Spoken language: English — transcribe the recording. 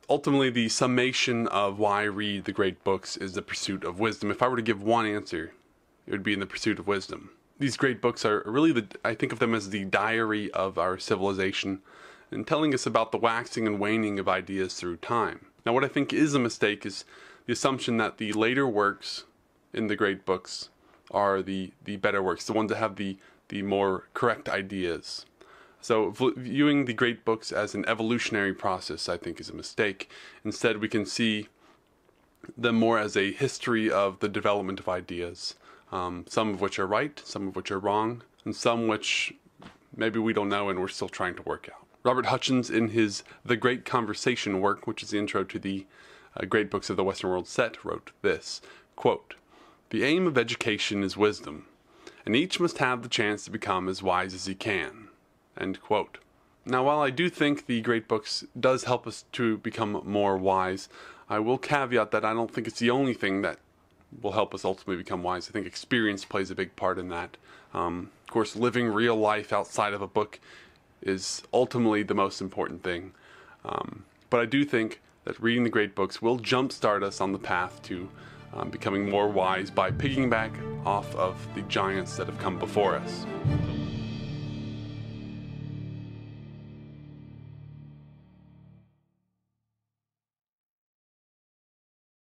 ultimately the summation of why I read the great books is the pursuit of wisdom. If I were to give one answer, it would be in the pursuit of wisdom. These great books are really, I think of them as the diary of our civilization, and telling us about the waxing and waning of ideas through time. Now, what I think is a mistake is the assumption that the later works in the great books are the better works, the ones that have the more correct ideas. So viewing the great books as an evolutionary process, I think, is a mistake. Instead, we can see them more as a history of the development of ideas, some of which are right, some of which are wrong, and some which maybe we don't know and we're still trying to work out. Robert Hutchins, in his The Great Conversation work, which is the intro to the great books of the Western World set, wrote this, quote, "The aim of education is wisdom, and each must have the chance to become as wise as he can." End quote. Now, while I do think the great books does help us to become more wise, I will caveat that I don't think it's the only thing that will help us ultimately become wise. I think experience plays a big part in that. Of course, living real life outside of a book is ultimately the most important thing. But I do think that reading the great books will jumpstart us on the path to becoming more wise by piggyback off of the giants that have come before us.